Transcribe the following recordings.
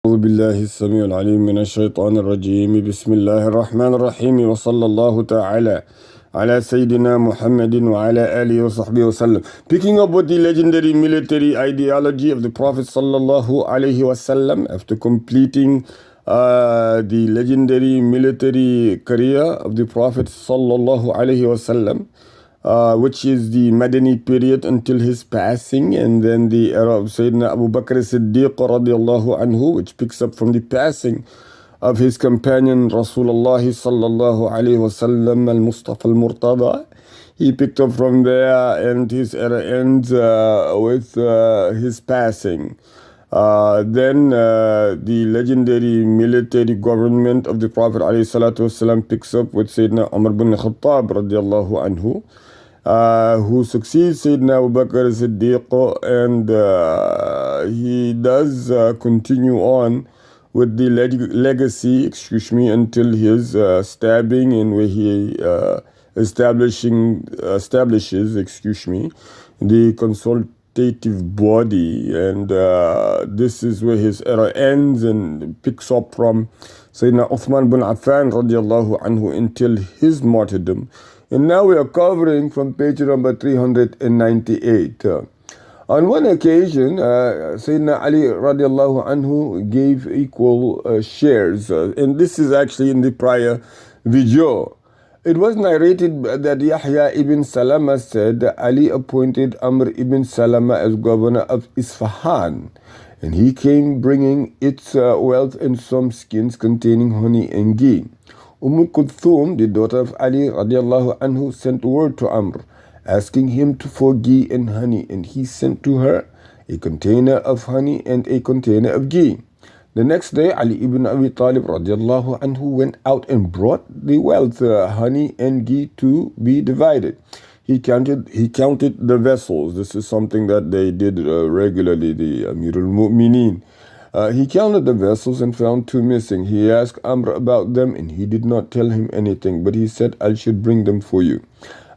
أعوذ بالله السميع العليم من الشيطان الرجيم بسم الله الرحمن الرحيم وصلى الله تعالى على سيدنا محمد وعلى آله وصحبه وسلم. Picking up with the legendary military ideology of the Prophet sallallahu alaihi wasallam after completing the legendary military career of the Prophet sallallahu alaihi wasallam, which is the Madani period until his passing, and then the era of Sayyidina Abu Bakr as-Siddiq radiallahu anhu, which picks up from the passing of his companion Rasoolu'Allah sallallahu alayhi wasallam al-Mustafa al-Murtada. He picked up from there, and his era ends with his passing. Then the legendary military government of the Prophet ﷺ picks up with Sayyidina Umar bin Khattab radiallahu anhu, who succeeds Sayyidina Abu Bakr as-Siddiq, and he does continue on with the legacy, until his stabbing, and where he establishes, the consultative body, and this is where his era ends and picks up from Sayyidina Uthman bin Affan radiallahu anhu until his martyrdom. And now we are covering from page number 398. On one occasion, Sayyidina Ali radiallahu anhu gave equal shares, and this is actually in the prior video. It was narrated that Yahya ibn Salama said that Ali appointed Amr ibn Salama as governor of Isfahan, and he came bringing its wealth and some skins containing honey and ghee. Kulthum, the daughter of Ali radiallahu anhu, sent word to Amr, asking him for ghee and honey, and he sent to her a container of honey and a container of ghee. The next day, Ali ibn Abi Talib radiallahu anhu went out and brought the wealth, honey and ghee, to be divided. He counted the vessels. This is something that they did regularly, the Amirul Mu'mineen. He counted the vessels and found 2 missing. He asked Amr about them, and he did not tell him anything, but he said, I should bring them for you.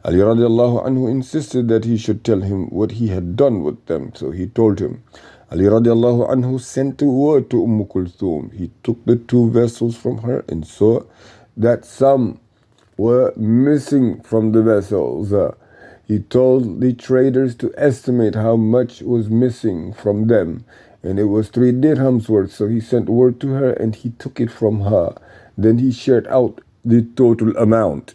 Ali radiallahu anhu insisted that he should tell him what he had done with them, so he told him. Ali radiallahu anhu sent a word to Kulthum. He took the 2 vessels from her and saw that some were missing from the vessels. He told the traders to estimate how much was missing from them, and it was 3 dirhams worth. So he sent word to her, and he took it from her. Then he shared out the total amount.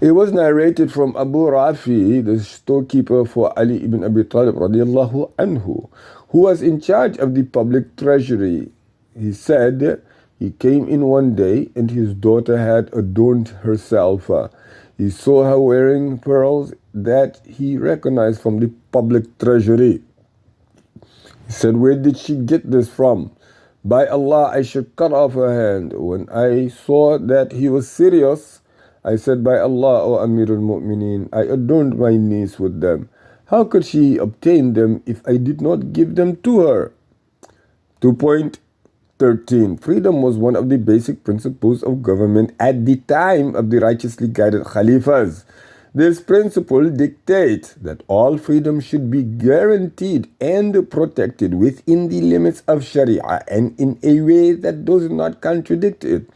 It was narrated from Abu Rafi, the storekeeper for Ali ibn Abi Talib radiallahu anhu, who was in charge of the public treasury. He said he came in one day, and his daughter had adorned herself. He saw her wearing pearls that he recognized from the public treasury. He said, where did she get this from? By Allah, I should cut off her hand. When I saw that he was serious, I said, by Allah, O Amirul Mu'mineen, I adorned my niece with them. How could she obtain them if I did not give them to her? 2.13. Freedom was one of the basic principles of government at the time of the righteously guided Khalifas. This principle dictates that all freedom should be guaranteed and protected within the limits of Sharia and in a way that does not contradict it.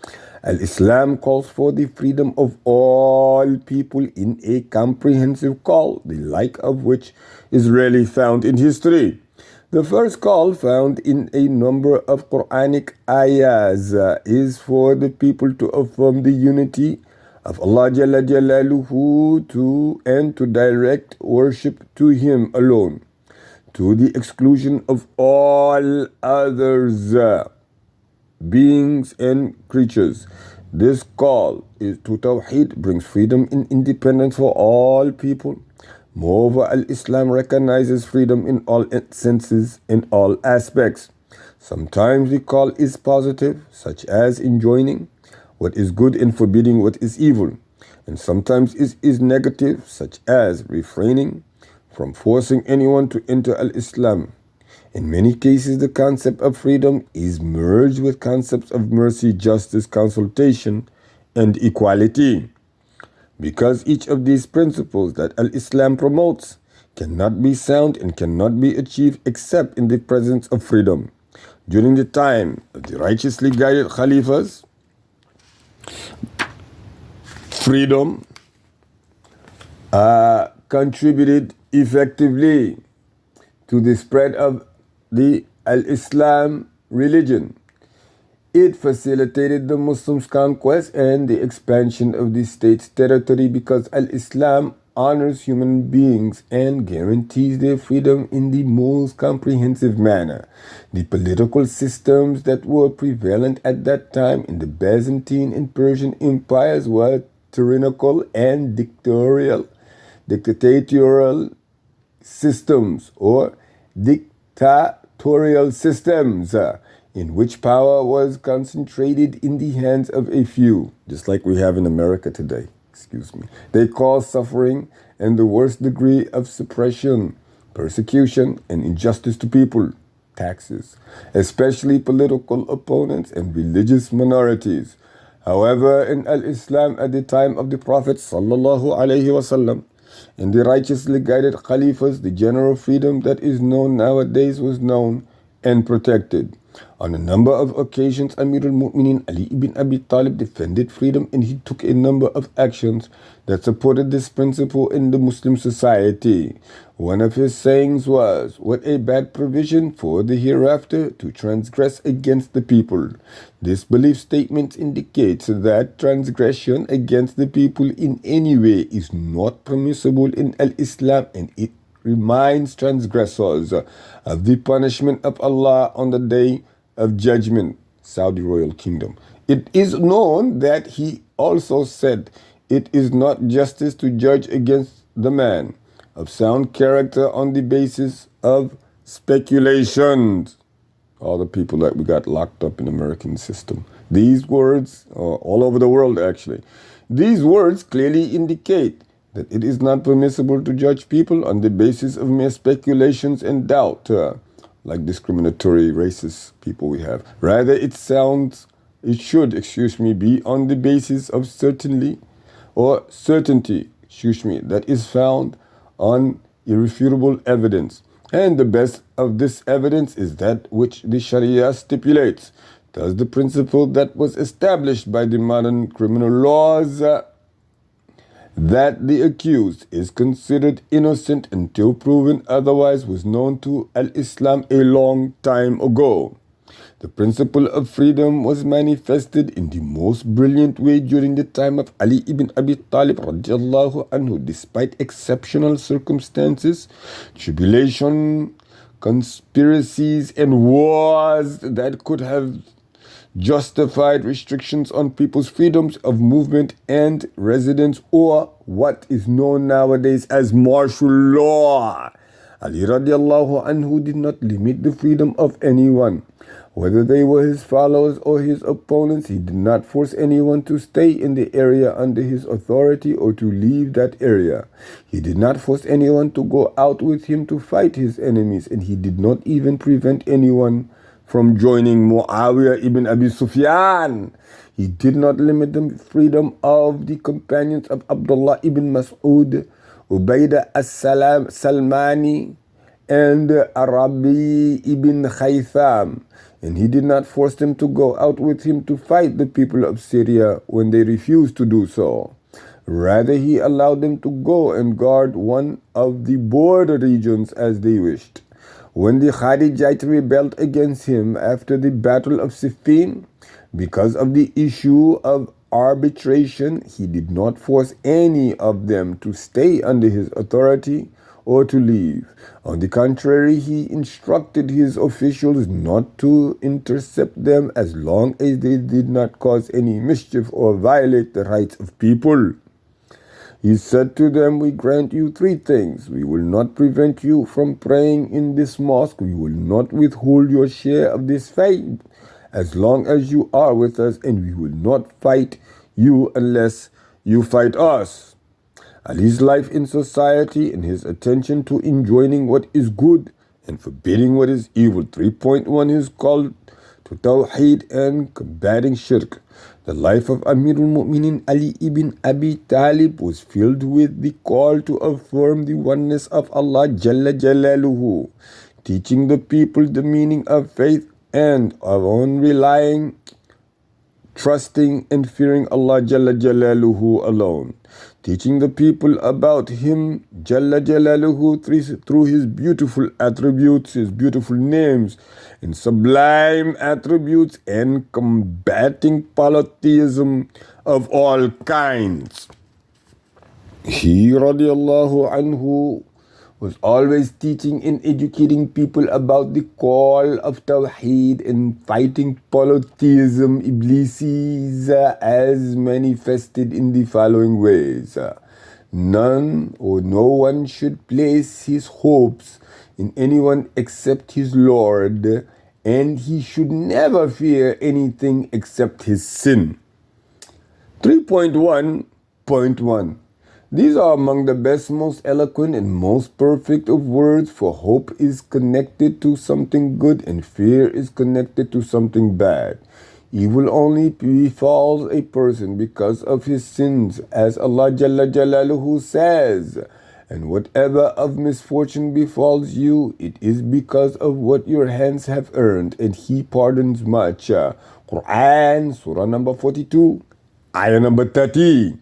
Al-Islam calls for the freedom of all people in a comprehensive call, the like of which is rarely found in history. The first call, found in a number of Quranic ayahs, is for the people to affirm the unity of Allah Jalla Jalaluhu and to direct worship to Him alone, to the exclusion of all others, beings and creatures. This call is to Tawheed brings freedom and independence for all people. Moreover, Al-Islam recognizes freedom in all senses, in all aspects. Sometimes the call is positive, such as enjoining what is good and forbidding what is evil. And sometimes it is negative, such as refraining from forcing anyone to enter Al-Islam. In many cases, the concept of freedom is merged with concepts of mercy, justice, consultation, and equality. Because each of these principles that Al-Islam promotes cannot be sound and cannot be achieved except in the presence of freedom. during the time of the righteously guided Khalifas, freedom contributed effectively to the spread of the Al-Islam religion. It facilitated the Muslims' conquest and the expansion of the state's territory because Al-Islam honors human beings and guarantees their freedom in the most comprehensive manner. The political systems that were prevalent at that time in the Byzantine and Persian empires were tyrannical and dictatorial systems or dictatorial systems in which power was concentrated in the hands of a few, just like we have in America today. They caused suffering and the worst degree of suppression, persecution, and injustice to people, taxes, especially political opponents and religious minorities. However, in Al-Islam at the time of the Prophet ﷺ, in the righteously guided Khalifas, the general freedom that is known nowadays was known and protected. On a number of occasions, Amir al-Mu'minin Ali ibn Abi Talib defended freedom, and he took a number of actions that supported this principle in the Muslim society. One of his sayings was, "What a bad provision for the hereafter to transgress against the people." This belief statement indicates that transgression against the people in any way is not permissible in Al-Islam, and it reminds transgressors of the punishment of Allah on the day of judgment. Saudi Royal Kingdom. It is known that he also said, "It is not justice to judge against the man of sound character on the basis of speculations." All the people that we got locked up in the American system. These words, all over the world actually, these words clearly indicate that it is not permissible to judge people on the basis of mere speculations and doubt, like discriminatory racist people we have. Rather, it should be on the basis of certainty, that is found on irrefutable evidence. And the best of this evidence is that which the Sharia stipulates. Thus, the principle that was established by the modern criminal laws that the accused is considered innocent until proven otherwise was known to Al-Islam a long time ago. The principle of freedom was manifested in the most brilliant way during the time of Ali ibn Abi Talib radiallahu anhu, despite exceptional circumstances, tribulation, conspiracies, and wars that could have justified restrictions on people's freedoms of movement and residence, or what is known nowadays as martial law. Ali radiallahu anhu did not limit the freedom of anyone. Whether they were his followers or his opponents, he did not force anyone to stay in the area under his authority or to leave that area. He did not force anyone to go out with him to fight his enemies, and he did not even prevent anyone from joining Muawiyah ibn Abi Sufyan. He did not limit the freedom of the companions of Abdullah ibn Mas'ud, Ubaidah as-Salmani, and Arabi ibn Khaytham. And he did not force them to go out with him to fight the people of Syria when they refused to do so. Rather, he allowed them to go and guard one of the border regions as they wished. When the Kharijites rebelled against him after the Battle of Siffin, because of the issue of arbitration, he did not force any of them to stay under his authority or to leave. On the contrary, he instructed his officials not to intercept them as long as they did not cause any mischief or violate the rights of people. He said to them, "We grant you three things. We will not prevent you from praying in this mosque. We will not withhold your share of this faith as long as you are with us, and we will not fight you unless you fight us." Ali's life in society and his attention to enjoining what is good and forbidding what is evil. 3.1 is called to Tawheed and combating Shirk. The life of Amir al-Mu'minin Ali ibn Abi Talib was filled with the call to affirm the oneness of Allah Jalla Jalaluhu, teaching the people the meaning of faith and on relying, trusting and fearing Allah Jalla Jalaluhu alone, teaching the people about Him Jalla Jalaluhu through His beautiful attributes, His beautiful names and sublime attributes, and combating polytheism of all kinds. He radiallahu anhu was always teaching and educating people about the call of Tawheed and fighting polytheism, Iblises, as manifested in the following ways. None or no one should place his hopes in anyone except his Lord, and he should never fear anything except his sin. 3.1.1 These are among the best, most eloquent, and most perfect of words, for hope is connected to something good and fear is connected to something bad. Evil only befalls a person because of his sins, as Allah Jalla Jalaluhu says, and whatever of misfortune befalls you, it is because of what your hands have earned, and He pardons much. Quran, Surah number 42, ayah number 30.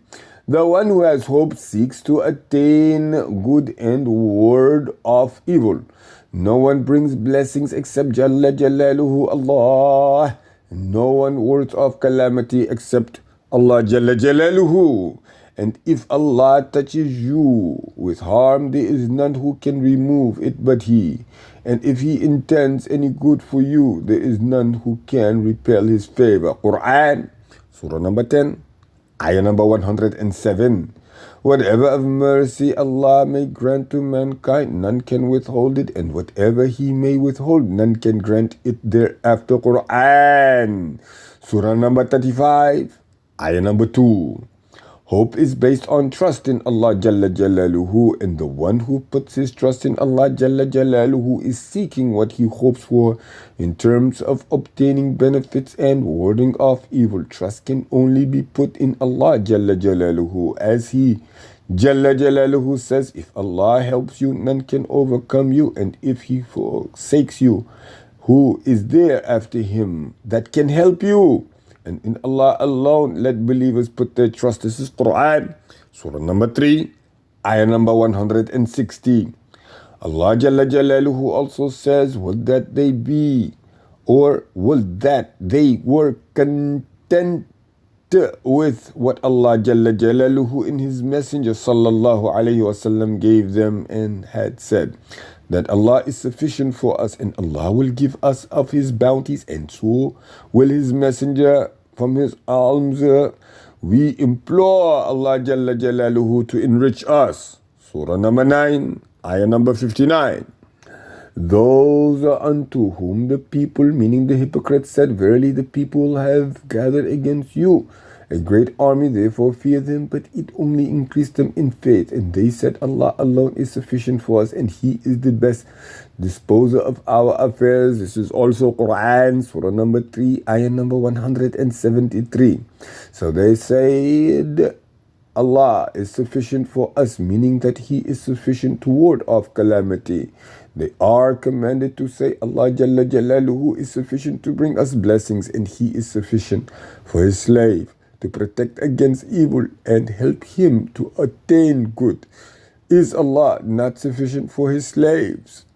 The one who has hope seeks to attain good and ward off evil. No one brings blessings except Jalla Jalaluhu Allah. No one wards off calamity except Allah Jalla Jalaluhu. And if Allah touches you with harm, there is none who can remove it but He. And if He intends any good for you, there is none who can repel His favor. Quran, Surah number 10. Ayah number 107. Whatever of mercy Allah may grant to mankind, none can withhold it, and whatever He may withhold, none can grant it thereafter. Quran, Surah number 35, Ayah number 2. Hope is based on trust in Allah Jalla Jalaluhu, and the one who puts his trust in Allah Jalla Jalaluhu is seeking what he hopes for in terms of obtaining benefits and warding off evil. Trust can only be put in Allah Jalla Jalaluhu, as He Jalla Jalaluhu says, if Allah helps you, none can overcome you, and if He forsakes you, who is there after Him that can help you? And in Allah alone let believers put their trust. This is Quran, Surah number 3, ayah number 160. Allah Jalla Jalaluhu also says, would that they be, or would that they were content with what Allah Jalla Jalaluhu in His Messenger Sallallahu Alaihi Wasallam gave them, and had said that Allah is sufficient for us, and Allah will give us of His bounties, and so will His Messenger from His alms. We implore Allah Jalla Jalaluhu to enrich us. Surah number 9, ayah number 59. Those unto whom the people, meaning the hypocrites, said, verily the people have gathered against you a great army, therefore fear them, but it only increased them in faith. And they said, Allah alone is sufficient for us, and He is the best disposer of our affairs. This is also Quran, Surah number 3, ayah number 173. So they said, Allah is sufficient for us, meaning that He is sufficient to ward off calamity. They are commanded to say, Allah Jalla Jalaluhu is sufficient to bring us blessings, and He is sufficient for His slave to protect against evil and help him to attain good. Is Allah not sufficient for His slaves?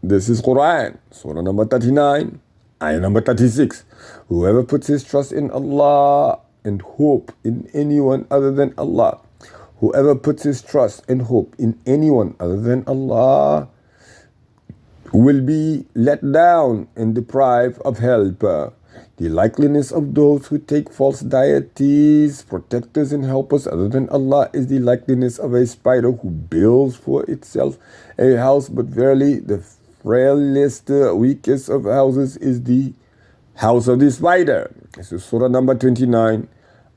This is Quran, Surah number 39, ayah number 36. Whoever puts his trust in Allah and hope in anyone other than Allah, whoever puts his trust and hope in anyone other than Allah will be let down and deprived of help. The likeliness of those who take false deities, protectors and helpers other than Allah, is the likeliness of a spider who builds for itself a house, but verily the frailest, weakest of houses is the house of the spider. This is Surah number 29,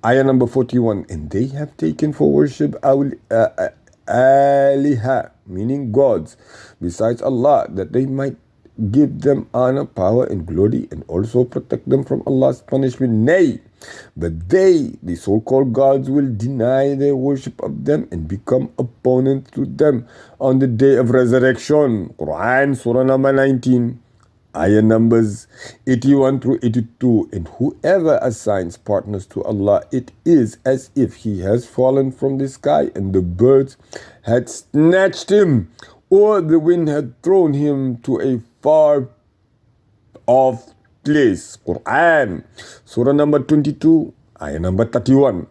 ayah number 41. And they have taken for worship Aliha, meaning gods, besides Allah, that they might give them honor, power, and glory, and also protect them from Allah's punishment. Nay, but they, the so-called gods, will deny their worship of them and become opponents to them on the day of resurrection. Quran, Surah number 19, Ayah numbers 81 through 82. And whoever assigns partners to Allah, it is as if he has fallen from the sky and the birds had snatched him, or the wind had thrown him to a far off place. Quran, Surah number 22, Ayah number 31.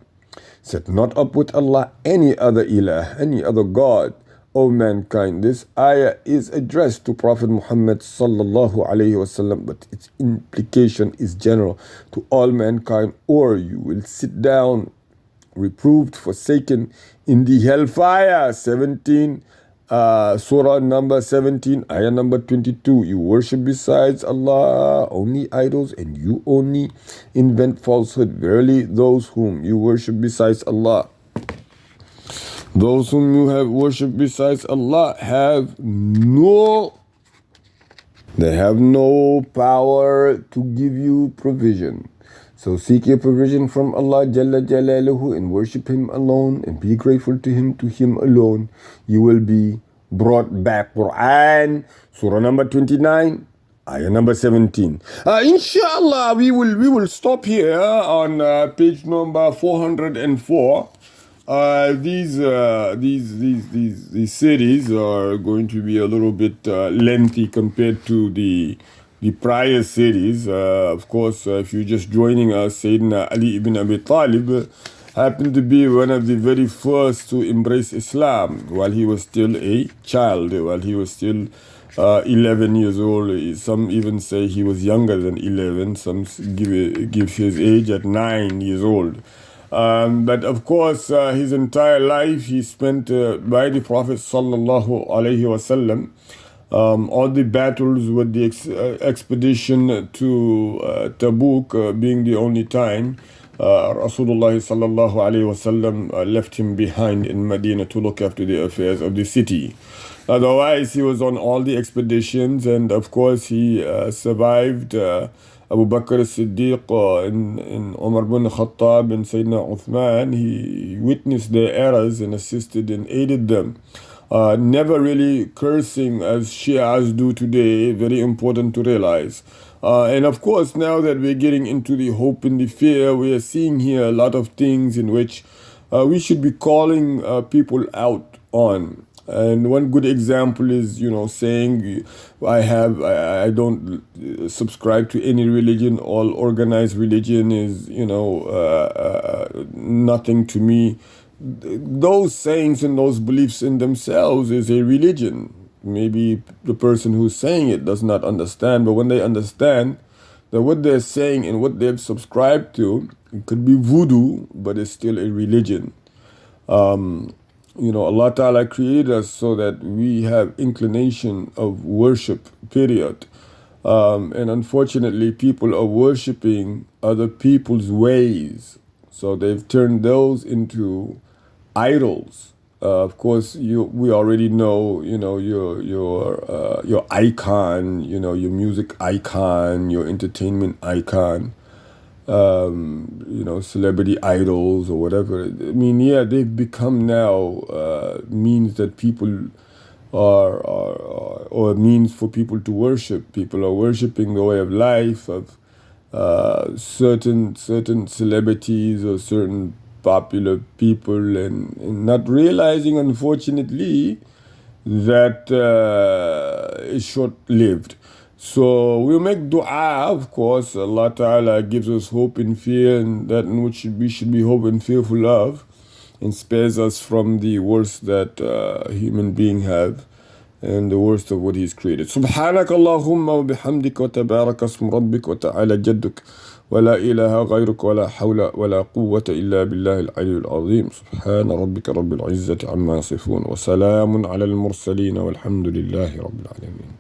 Set not up with Allah any other ilah, any other God, O mankind. This ayah is addressed to Prophet Muhammad sallallahu alaihi wasallam, but its implication is general to all mankind, or you will sit down reproved, forsaken in the hellfire. 17, Surah number 17, ayah number 22. You worship besides Allah only idols, and you only invent falsehood. Verily, those whom you worship besides Allah, those whom you have worshipped besides Allah they have no power to give you provision. So seek your provision from Allah Jalla Jalaluhu and worship Him alone and be grateful to Him alone. You will be brought back. Quran, Surah number 29, ayah number 17. Inshallah, we will stop here on page number 404. These series are going to be a little bit lengthy compared to the prior series. Of course, if you're just joining us, Sayyidina Ali ibn Abi Talib happened to be one of the very first to embrace Islam while he was still a child, while he was still 11 years old. Some even say he was younger than 11. Some give his age at 9 years old. But of course, his entire life he spent by the Prophet sallallahu alaihi wasallam. All the battles with the expedition to Tabuk being the only time Rasulullah sallallahu alaihi wasallam left him behind in Medina to look after the affairs of the city. Otherwise, he was on all the expeditions, and of course, he survived Abu Bakr as-Siddiq and Umar bin Khattab and Sayyidina Uthman. He witnessed their errors and assisted and aided them. Never really cursing as Shias do today, very important to realize. And of course, now that we're getting into the hope and the fear, we are seeing here a lot of things in which we should be calling people out on. And one good example is, saying I don't subscribe to any religion. All organized religion is, nothing to me. Those sayings and those beliefs in themselves is a religion. Maybe the person who's saying it does not understand, but when they understand that what they're saying and what they've subscribed to, it could be voodoo, but it's still a religion. Allah Ta'ala created us so that we have inclination of worship, period. And unfortunately, people are worshiping other people's ways. So they've turned those into idols. Of course, we already know, your icon, your music icon, your entertainment icon. Celebrity idols or whatever. I mean, they've become now means that people or means for people to worship. People are worshiping the way of life of certain celebrities or certain popular people, and not realizing, unfortunately, that is short-lived. So we'll make dua, of course. Allah Ta'ala gives us hope and fear, and that in which we should be hope and fearful of, and spares us from the worst that human beings have, and the worst of what He's created. Subhanak Allahumma wa bihamdik wa tabaraka asmu rabbik wa ta'ala jadduk wa la ilaha ghayruk wa la hawla wa la quwwata illa billahi al-'aliyyil 'azim. Subhana rabbika rabbil 'izzati amma yasifun wa salamun 'ala al-mursalin walhamdulillahi rabbil 'alamin.